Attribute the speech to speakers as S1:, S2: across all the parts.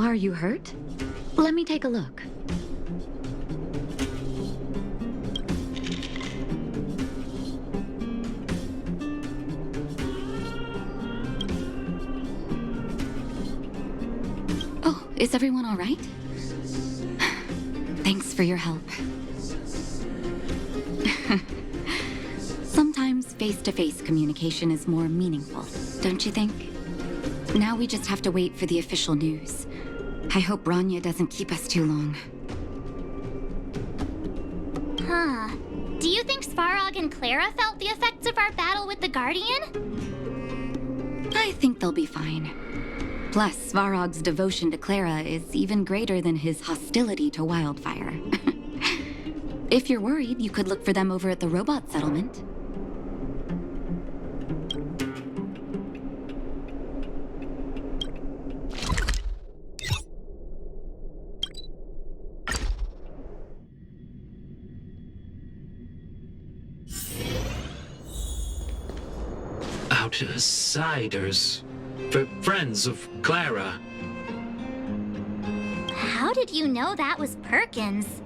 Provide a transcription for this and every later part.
S1: Are you hurt? Let me take a look. Oh, is everyone all right? Thanks for your help. Sometimes face-to-face communication is more meaningful, don't you think? Now we just have to wait for the official news. I hope Rania doesn't keep us too long.
S2: Huh. Do you think Svarog and Clara felt the effects of our battle with the Guardian?
S1: I think they'll be fine. Plus, Svarog's devotion to Clara is even greater than his hostility to Wildfire. If you're worried, you could look for them over at the robot settlement.
S3: Outsiders. Friends of Clara.
S2: How did you know that was Perkins?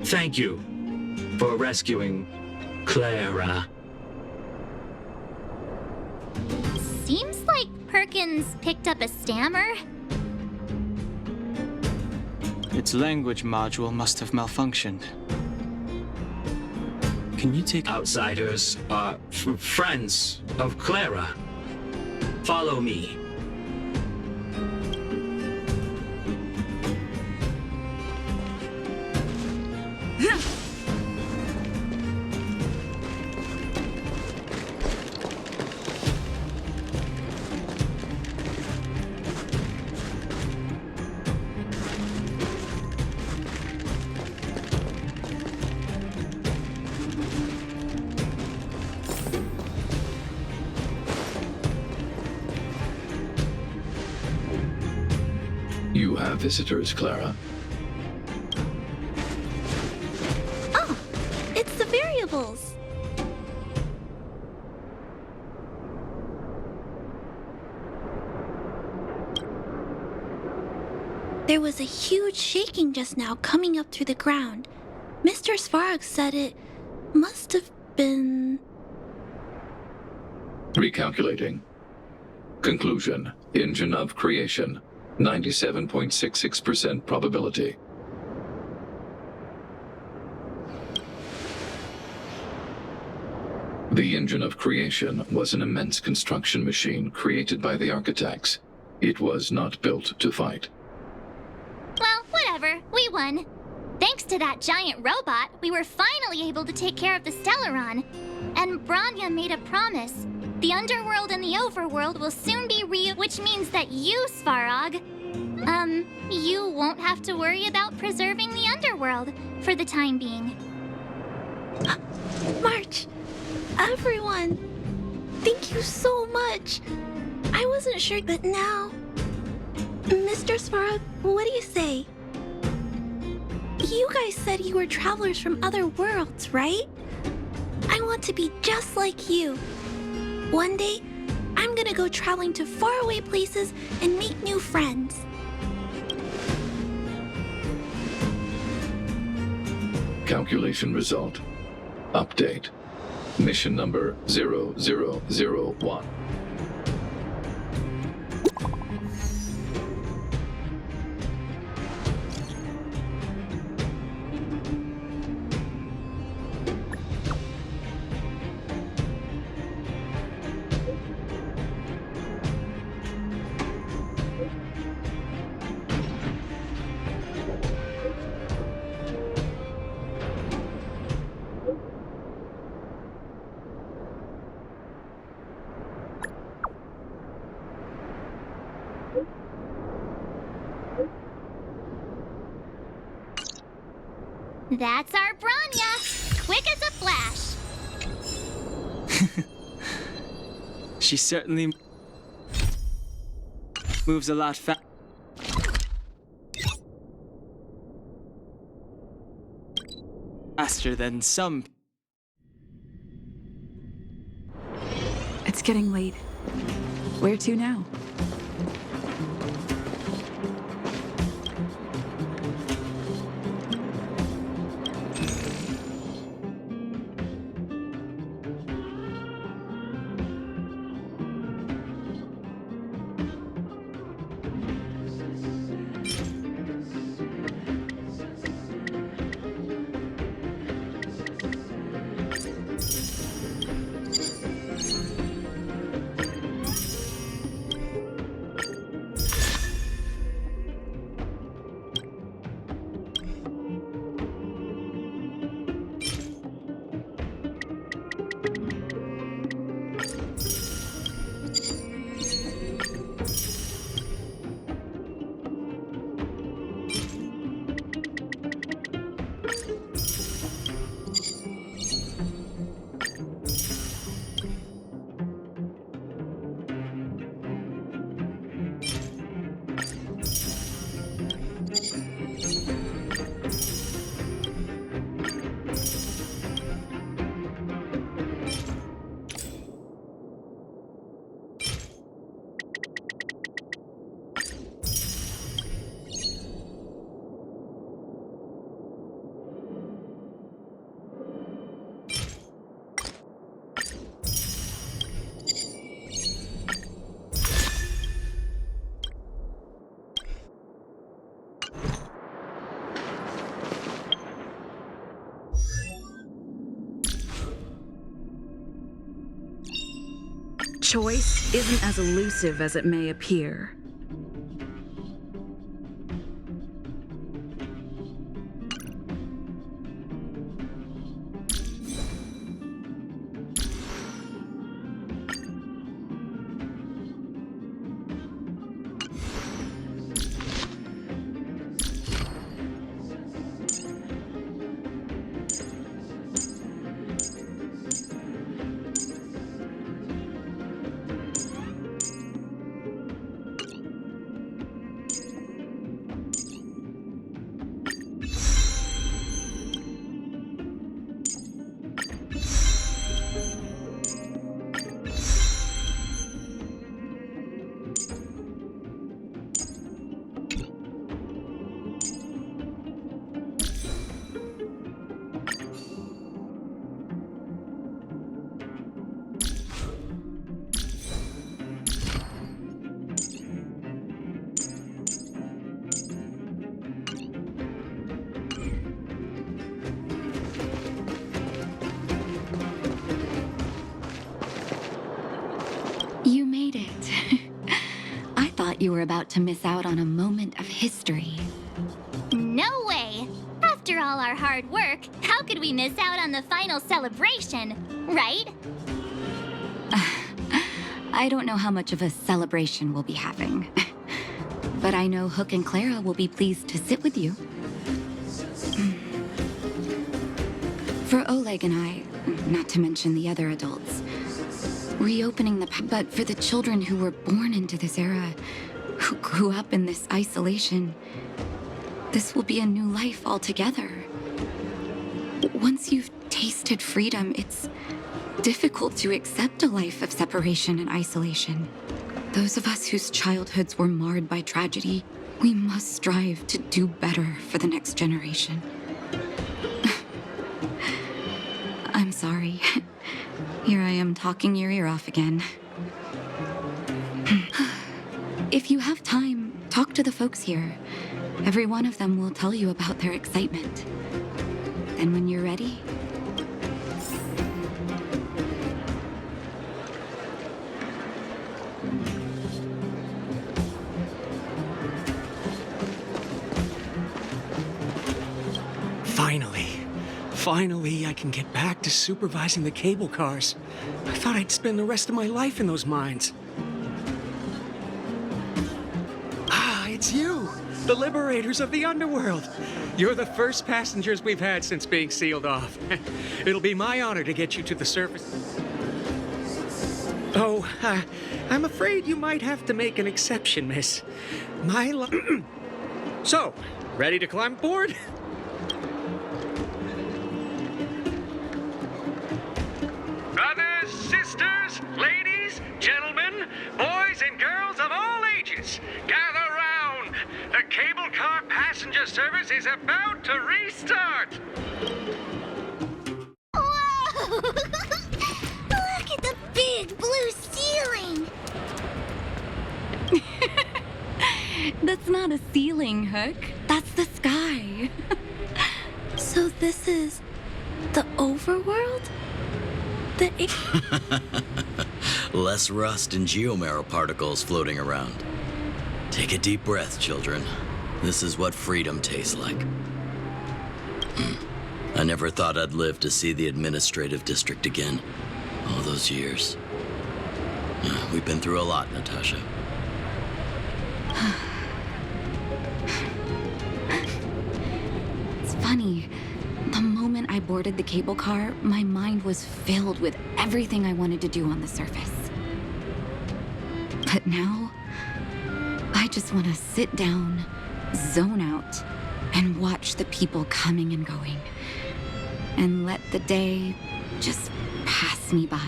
S3: Thank you for rescuing Clara.
S2: Seems like Perkins picked up a stammer.
S4: Its language module must have malfunctioned. Can you take...
S3: Outsiders are friends of Clara. Follow me.
S5: You have visitors, Clara.
S6: Oh, it's the variables. There was a huge shaking just now coming up through the ground. Mr. Svarog said it must have been...
S5: Recalculating. Conclusion. Engine of creation. 97.66% probability. The engine of creation was an immense construction machine created by the architects. It was not built to fight.
S2: Well, whatever. We won. Thanks to that giant robot, we were finally able to take care of the Stellaron. And Branya made a promise. The underworld and the overworld will soon be real, which means that you, Svarog, you won't have to worry about preserving the underworld for the time being.
S6: March, everyone, thank you so much. I wasn't sure, but now... Mr. Svarog, what do you say? You guys said you were travelers from other worlds, right? I want to be just like you. One day, I'm gonna go traveling to faraway places and make new friends.
S5: Calculation result. Update. Mission number 0001.
S2: That's our Branya! Quick as a flash!
S4: She certainly moves a lot faster than some.
S1: It's getting late. Where to now?
S7: Choice isn't as elusive as it may appear.
S1: You made it. I thought you were about to miss out on a moment of history.
S2: No way! After all our hard work, how could we miss out on the final celebration, right?
S1: I don't know how much of a celebration we'll be having. But I know Hook and Clara will be pleased to sit with you. For Oleg and I, not to mention the other adults, reopening but for the children who were born into this era, who grew up in this isolation, this will be a new life altogether. Once you've tasted freedom, it's difficult to accept a life of separation and isolation. Those of us whose childhoods were marred by tragedy, we must strive to do better for the next generation. I'm sorry. Here I am talking your ear off again. If you have time, talk to the folks here. Every one of them will tell you about their excitement. Then when you're ready,
S8: Finally, I can get back to supervising the cable cars. I thought I'd spend the rest of my life in those mines. Ah, it's you! The liberators of the underworld! You're the first passengers we've had since being sealed off. It'll be my honor to get you to the surface. Oh, I'm afraid you might have to make an exception, miss. So, ready to climb aboard? Brothers, sisters, ladies, gentlemen, boys and girls of all ages, gather round. The cable car passenger service is about to restart.
S2: Whoa! Look at the big blue ceiling!
S1: that's not a ceiling, Hook. That's the sky.
S6: So this is the overworld?
S9: Less rust and geomarrow particles floating around. Take a deep breath, children. This is what freedom tastes like. I never thought I'd live to see the administrative district again. All those years. We've been through a lot, Natasha.
S1: It's funny. The moment I boarded the cable car, my mind was filled with everything I wanted to do on the surface. But now, I just want to sit down, zone out, and watch the people coming and going. And let the day just pass me by.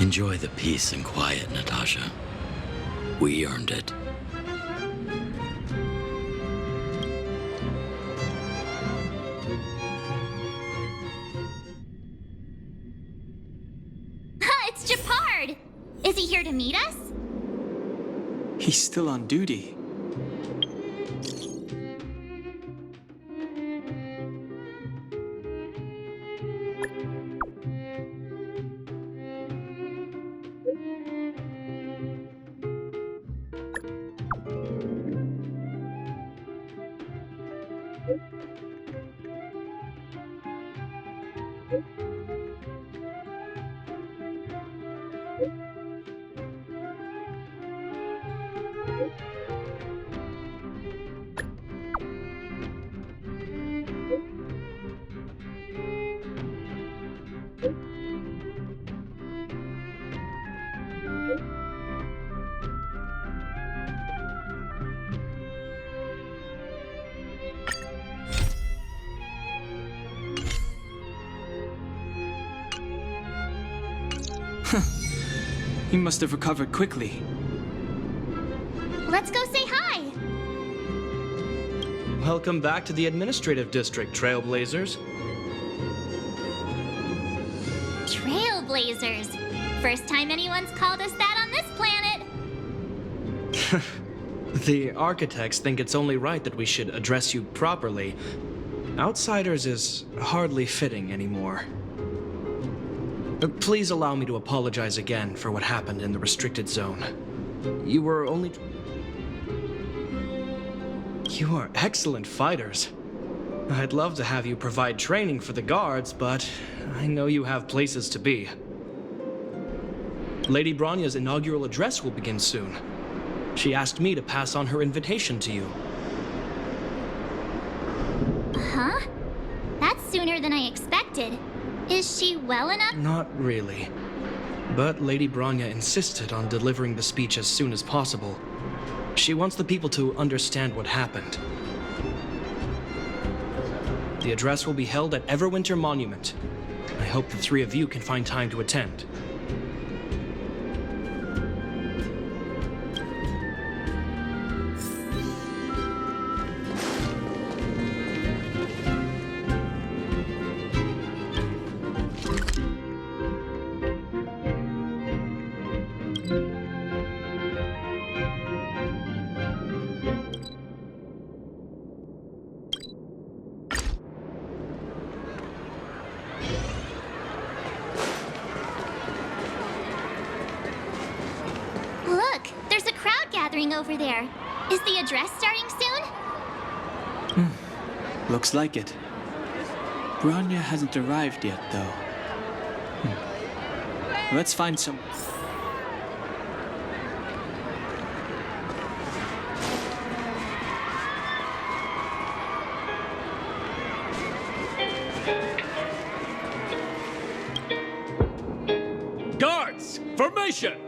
S9: Enjoy the peace and quiet, Natasha. We earned it.
S2: It's Japard! Is he here to meet us?
S4: He's still on duty. He must have recovered quickly.
S2: Let's go say hi!
S10: Welcome back to the administrative district, Trailblazers.
S2: Trailblazers. First time anyone's called us that on this planet.
S10: The architects think it's only right that we should address you properly. Outsiders is hardly fitting anymore. Please allow me to apologize again for what happened in the restricted zone. You were only... You are excellent fighters. I'd love to have you provide training for the guards, but I know you have places to be. Lady Bronya's inaugural address will begin soon. She asked me to pass on her invitation to you.
S2: Huh? That's sooner than I expected. Is she well enough?
S10: Not really. But Lady Bronya insisted on delivering the speech as soon as possible. She wants the people to understand what happened. The address will be held at Everwinter Monument. I hope the three of you can find time to attend.
S2: Look, there's a crowd gathering over there. Is the address starting soon?
S4: Looks like it. Bronya hasn't arrived yet, though. Let's find some...
S8: Guards, formation!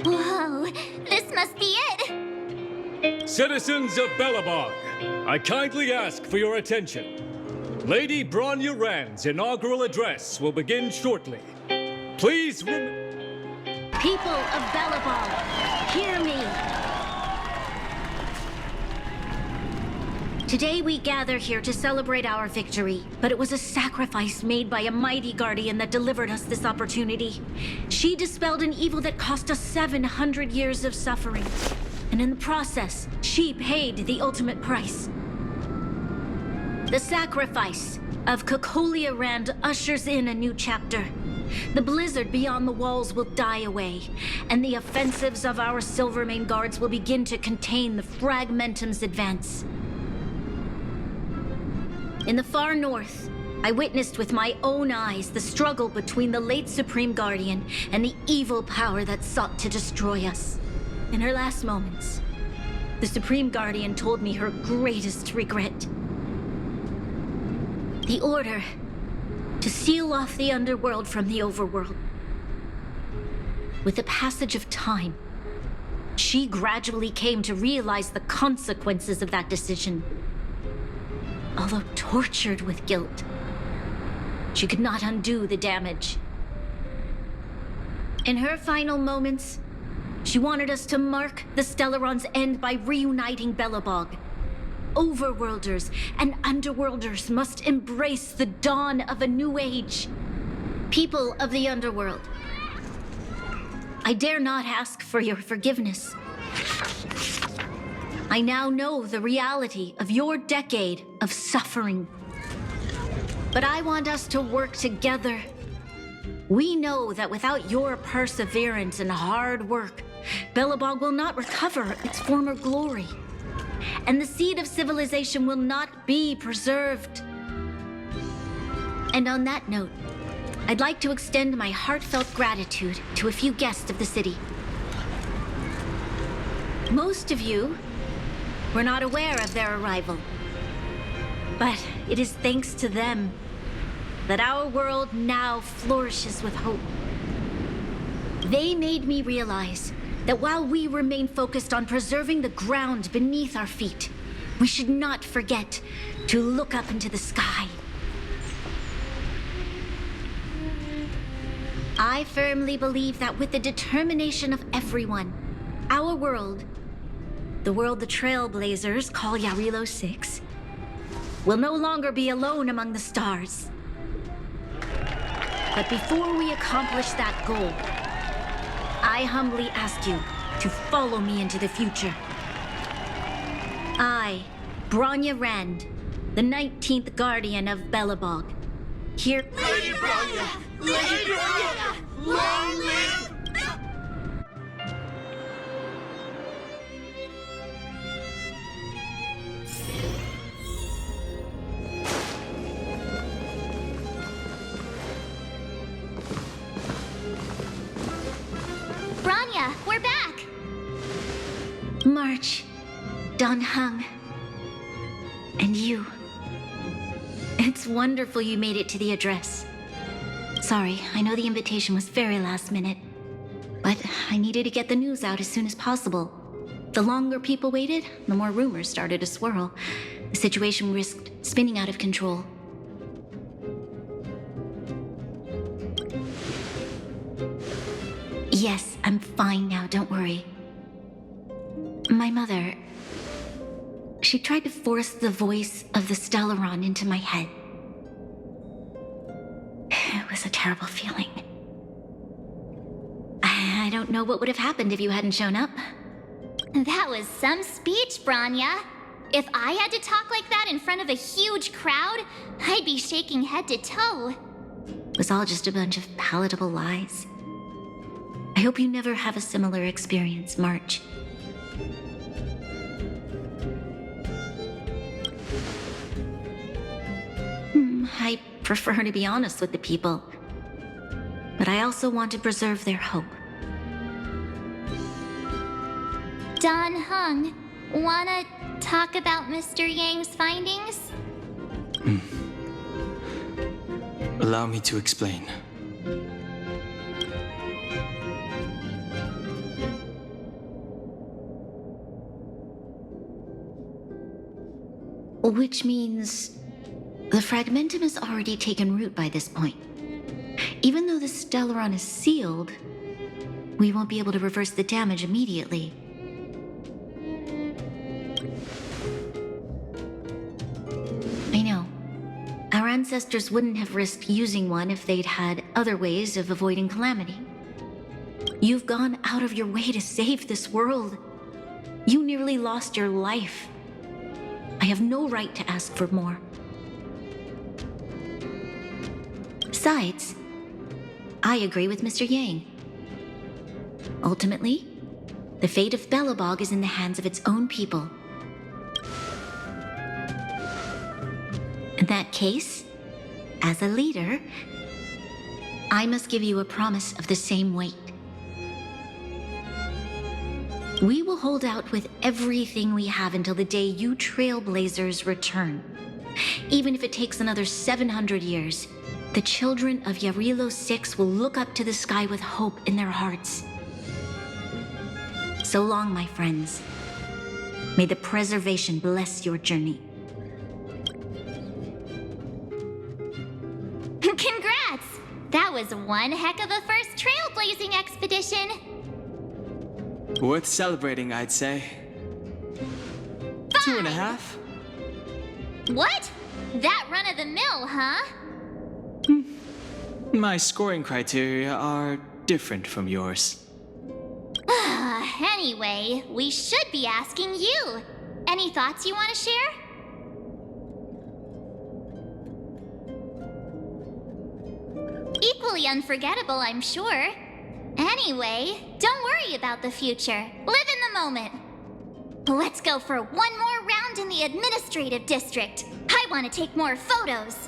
S2: Whoa, this must be it!
S8: Citizens of Belobog, I kindly ask for your attention. Lady Bronya Rand's inaugural address will begin shortly. Please
S6: People of Belobog, hear me. Today we gather here to celebrate our victory, but it was a sacrifice made by a mighty guardian that delivered us this opportunity. She dispelled an evil that cost us 700 years of suffering. And in the process, she paid the ultimate price. The sacrifice of Cocolia Rand ushers in a new chapter. The blizzard beyond the walls will die away, and the offensives of our Silvermane guards will begin to contain the Fragmentum's advance. In the far north, I witnessed with my own eyes the struggle between the late Supreme Guardian and the evil power that sought to destroy us. In her last moments, the Supreme Guardian told me her greatest regret. The order to seal off the underworld from the overworld. With the passage of time, she gradually came to realize the consequences of that decision. Although tortured with guilt, she could not undo the damage. In her final moments, she wanted us to mark the Stellaron's end by reuniting Belobog. Overworlders and underworlders must embrace the dawn of a new age. People of the underworld, I dare not ask for your forgiveness. I now know the reality of your decade of suffering. But I want us to work together. We know that without your perseverance and hard work, Belobog will not recover its former glory. and the seed of civilization will not be preserved. And on that note, I'd like to extend my heartfelt gratitude to a few guests of the city. Most of you were not aware of their arrival, but it is thanks to them that our world now flourishes with hope. They made me realize that while we remain focused on preserving the ground beneath our feet, we should not forget to look up into the sky. I firmly believe that with the determination of everyone, our world, the world the Trailblazers call Yarilo-6, will no longer be alone among the stars. But before we accomplish that goal, I humbly ask you to follow me into the future. I, Bronya Rand, the 19th Guardian of Belobog, here...
S11: Lady Bronya! Lady Bronya! Long live...
S2: Bronya, we're back!
S6: March, Dan Heng, and you. It's wonderful you made it to the address. Sorry, I know the invitation was very last minute, but I needed to get the news out as soon as possible. The longer people waited, the more rumors started to swirl. The situation risked spinning out of control. Yes, I'm fine now, don't worry. My mother... she tried to force the voice of the Stellaron into my head. It was a terrible feeling. I don't know what would have happened if you hadn't shown up.
S2: That was some speech, Bronya. If I had to talk like that in front of a huge crowd, I'd be shaking head to toe.
S6: It was all just a bunch of palatable lies. I hope you never have a similar experience, March. I prefer to be honest with the people, but I also want to preserve their hope.
S2: Dan Heng, wanna talk about Mr. Yang's findings?
S4: Allow me to explain.
S6: Which means the fragmentum has already taken root by this point. Even though the Stellaron is sealed, we won't be able to reverse the damage immediately. I know. Our ancestors wouldn't have risked using one if they'd had other ways of avoiding calamity. You've gone out of your way to save this world. You nearly lost your life. I have no right to ask for more. Besides, I agree with Mr. Yang. Ultimately, the fate of Belobog is in the hands of its own people. In that case, as a leader, I must give you a promise of the same weight. We will hold out with everything we have until the day you Trailblazers return. Even if it takes another 700 years, the children of Yarilo-6 will look up to the sky with hope in their hearts. So long, my friends. May the preservation bless your journey.
S2: Congrats! That was one heck of a first trailblazing expedition.
S4: Worth celebrating, I'd say.
S2: Fine.
S4: 2.5?
S2: What? That run of the mill, huh?
S4: My scoring criteria are different from yours.
S2: Anyway, we should be asking you. Any thoughts you want to share? Equally unforgettable, I'm sure. Anyway, don't worry about the future. Live in the moment. Let's go for one more round in the administrative district. I want to take more photos.